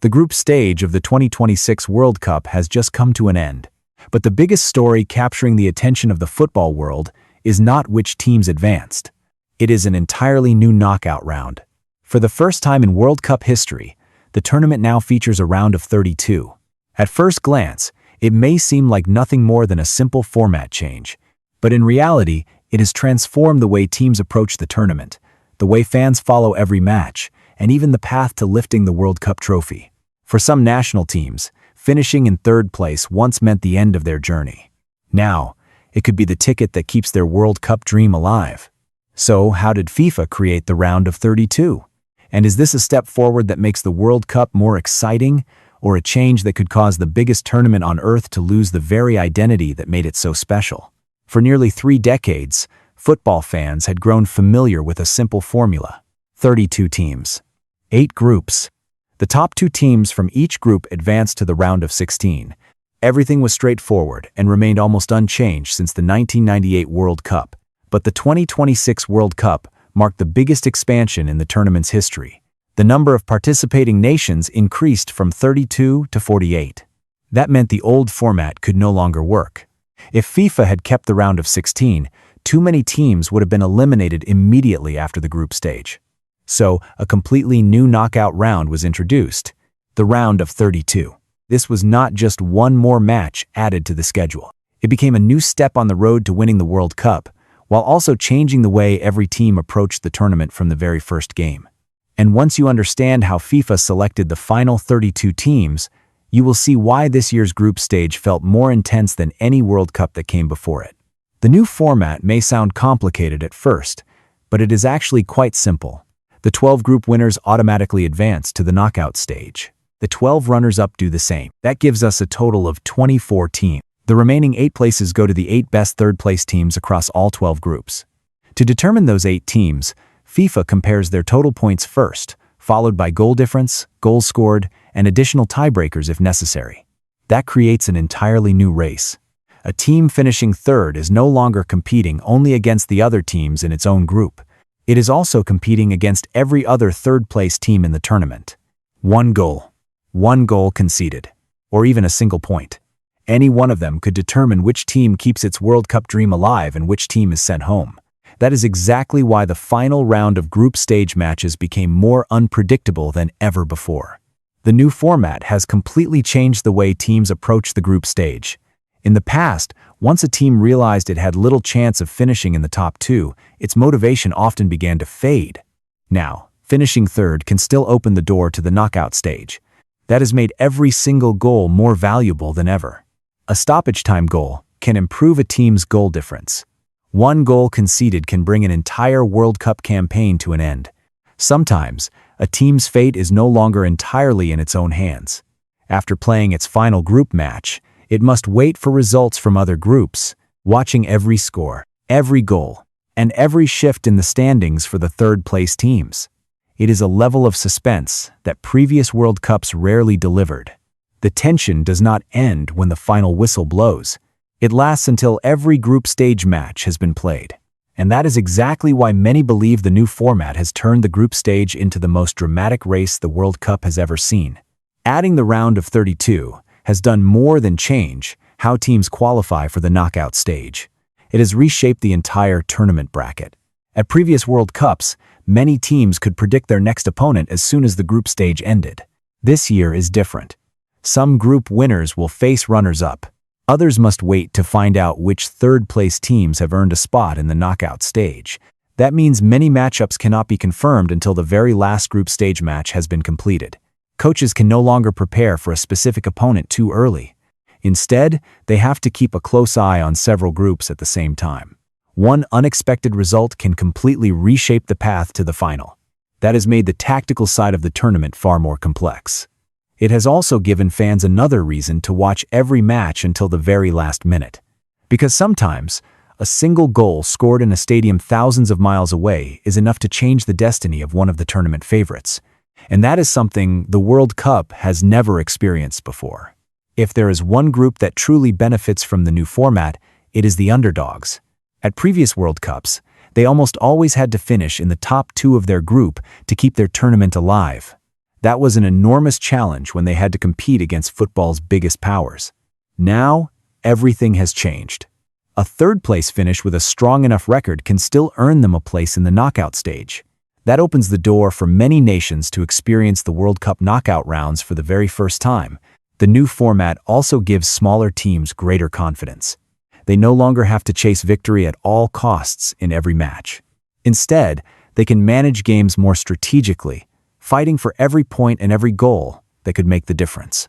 The group stage of the 2026 World Cup has just come to an end. But the biggest story capturing the attention of the football world is not which teams advanced. It is an entirely new knockout round. For the first time in World Cup history, the tournament now features a round of 32. At first glance, it may seem like nothing more than a simple format change. But in reality, it has transformed the way teams approach the tournament, the way fans follow every match, and even the path to lifting the World Cup trophy. For some national teams, finishing in third place once meant the end of their journey. Now, it could be the ticket that keeps their World Cup dream alive. So, how did FIFA create the round of 32? And is this a step forward that makes the World Cup more exciting, or a change that could cause the biggest tournament on earth to lose the very identity that made it so special? For nearly 3 decades, football fans had grown familiar with a simple formula: 32 teams, 8 groups. The top 2 teams from each group advanced to the round of 16. Everything was straightforward and remained almost unchanged since the 1998 World Cup. But the 2026 World Cup marked the biggest expansion in the tournament's history. The number of participating nations increased from 32 to 48. That meant the old format could no longer work. If FIFA had kept the round of 16, too many teams would have been eliminated immediately after the group stage. So, a completely new knockout round was introduced, the round of 32. This was not just one more match added to the schedule. It became a new step on the road to winning the World Cup, while also changing the way every team approached the tournament from the very first game. And once you understand how FIFA selected the final 32 teams, you will see why this year's group stage felt more intense than any World Cup that came before it. The new format may sound complicated at first, but it is actually quite simple. The 12 group winners automatically advance to the knockout stage. The 12 runners-up do the same. That gives us a total of 24 teams. The remaining 8 places go to the 8 best third-place teams across all 12 groups. To determine those 8 teams, FIFA compares their total points first, followed by goal difference, goals scored, and additional tiebreakers if necessary. That creates an entirely new race. A team finishing third is no longer competing only against the other teams in its own group. It is also competing against every other third-place team in the tournament. One goal conceded, or even a single point. Any one of them could determine which team keeps its World Cup dream alive and which team is sent home. That is exactly why the final round of group stage matches became more unpredictable than ever before. The new format has completely changed the way teams approach the group stage. In the past, once a team realized it had little chance of finishing in the top 2, its motivation often began to fade. Now, finishing third can still open the door to the knockout stage. That has made every single goal more valuable than ever. A stoppage time goal can improve a team's goal difference. One goal conceded can bring an entire World Cup campaign to an end. Sometimes, a team's fate is no longer entirely in its own hands. After playing its final group match, it must wait for results from other groups, watching every score, every goal, and every shift in the standings for the third-place teams. It is a level of suspense that previous World Cups rarely delivered. The tension does not end when the final whistle blows. It lasts until every group stage match has been played. And that is exactly why many believe the new format has turned the group stage into the most dramatic race the World Cup has ever seen. Adding the round of 32 has done more than change how teams qualify for the knockout stage. It has reshaped the entire tournament bracket. At previous World Cups, many teams could predict their next opponent as soon as the group stage ended. This year is different. Some group winners will face runners-up. Others must wait to find out which third-place teams have earned a spot in the knockout stage. That means many matchups cannot be confirmed until the very last group stage match has been completed. Coaches can no longer prepare for a specific opponent too early. Instead, they have to keep a close eye on several groups at the same time. One unexpected result can completely reshape the path to the final. That has made the tactical side of the tournament far more complex. It has also given fans another reason to watch every match until the very last minute. Because sometimes, a single goal scored in a stadium thousands of miles away is enough to change the destiny of one of the tournament favorites. And that is something the World Cup has never experienced before. If there is one group that truly benefits from the new format, it is the underdogs. At previous World Cups, they almost always had to finish in the top 2 of their group to keep their tournament alive. That was an enormous challenge when they had to compete against football's biggest powers. Now, everything has changed. A third-place finish with a strong enough record can still earn them a place in the knockout stage. That opens the door for many nations to experience the World Cup knockout rounds for the very first time. The new format also gives smaller teams greater confidence. They no longer have to chase victory at all costs in every match. Instead, they can manage games more strategically, fighting for every point and every goal that could make the difference.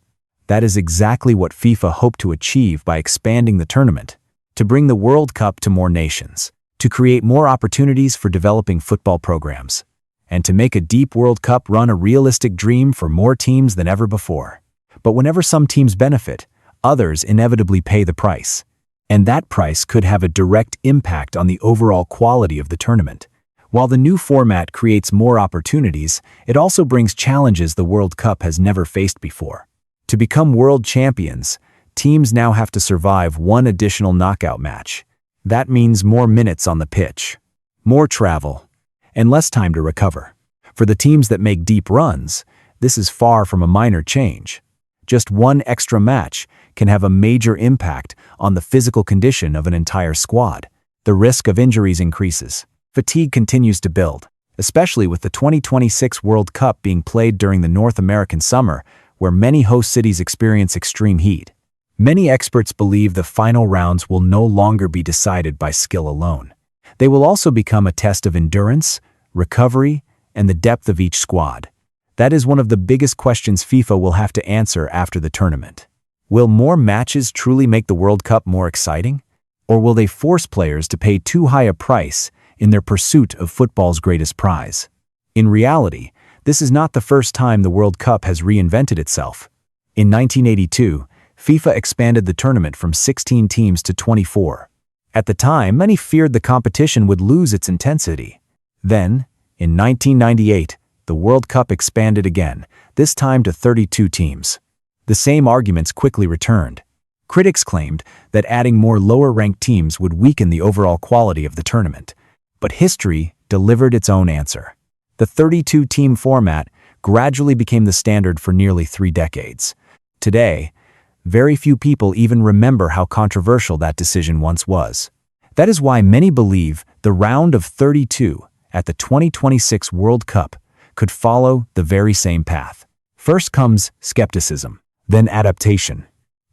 That is exactly what FIFA hoped to achieve by expanding the tournament, to bring the World Cup to more nations, to create more opportunities for developing football programs, and to make a deep World Cup run a realistic dream for more teams than ever before. But whenever some teams benefit, others inevitably pay the price. And that price could have a direct impact on the overall quality of the tournament. While the new format creates more opportunities, it also brings challenges the World Cup has never faced before. To become world champions, teams now have to survive one additional knockout match. That means more minutes on the pitch, more travel, and less time to recover. For the teams that make deep runs, this is far from a minor change. Just one extra match can have a major impact on the physical condition of an entire squad. The risk of injuries increases. Fatigue continues to build, especially with the 2026 World Cup being played during the North American summer, where many host cities experience extreme heat. Many experts believe the final rounds will no longer be decided by skill alone. They will also become a test of endurance, recovery, and the depth of each squad. That is one of the biggest questions FIFA will have to answer after the tournament. Will more matches truly make the World Cup more exciting? Or will they force players to pay too high a price in their pursuit of football's greatest prize? In reality, this is not the first time the World Cup has reinvented itself. In 1982, FIFA expanded the tournament from 16 teams to 24. At the time, many feared the competition would lose its intensity. Then, in 1998, the World Cup expanded again, this time to 32 teams. The same arguments quickly returned. Critics claimed that adding more lower-ranked teams would weaken the overall quality of the tournament. But history delivered its own answer. The 32-team format gradually became the standard for nearly 3 decades. Today, very few people even remember how controversial that decision once was. That is why many believe the round of 32 at the 2026 World Cup could follow the very same path. First comes skepticism, then adaptation,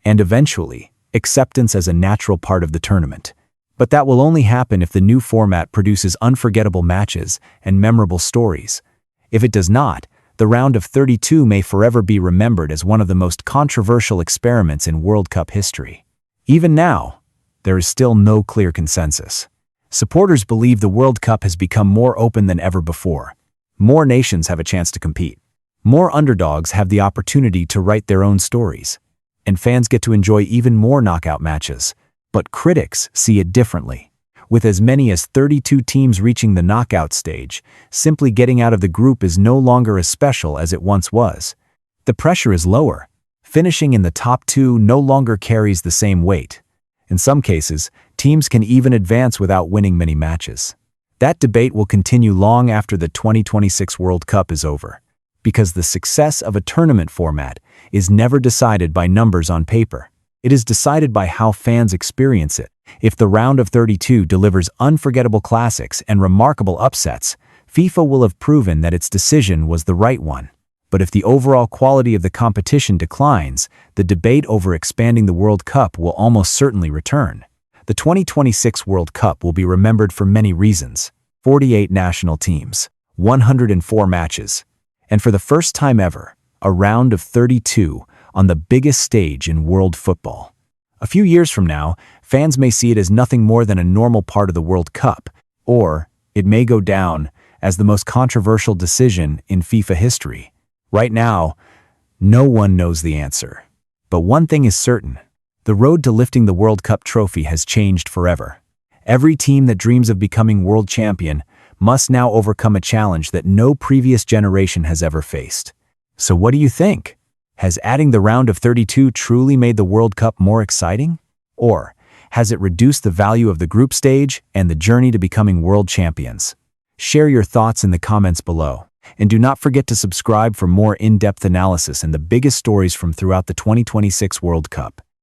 and eventually acceptance as a natural part of the tournament. But that will only happen if the new format produces unforgettable matches and memorable stories. If it does not, the round of 32 may forever be remembered as one of the most controversial experiments in World Cup history. Even now, there is still no clear consensus. Supporters believe the World Cup has become more open than ever before. More nations have a chance to compete. More underdogs have the opportunity to write their own stories. And fans get to enjoy even more knockout matches. But critics see it differently. With as many as 32 teams reaching the knockout stage, simply getting out of the group is no longer as special as it once was. The pressure is lower. Finishing in the top 2 no longer carries the same weight. In some cases, teams can even advance without winning many matches. That debate will continue long after the 2026 World Cup is over, because the success of a tournament format is never decided by numbers on paper. It is decided by how fans experience it. If the round of 32 delivers unforgettable classics and remarkable upsets, FIFA will have proven that its decision was the right one. But if the overall quality of the competition declines, the debate over expanding the World Cup will almost certainly return. The 2026 World Cup will be remembered for many reasons. 48 national teams, 104 matches, and for the first time ever, a round of 32 on the biggest stage in world football. A few years from now, fans may see it as nothing more than a normal part of the World Cup, or it may go down as the most controversial decision in FIFA history. Right now, no one knows the answer. But one thing is certain. The road to lifting the World Cup trophy has changed forever. Every team that dreams of becoming world champion must now overcome a challenge that no previous generation has ever faced. So what do you think? Has adding the round of 32 truly made the World Cup more exciting? Or has it reduced the value of the group stage and the journey to becoming world champions? Share your thoughts in the comments below. And do not forget to subscribe for more in-depth analysis and the biggest stories from throughout the 2026 World Cup.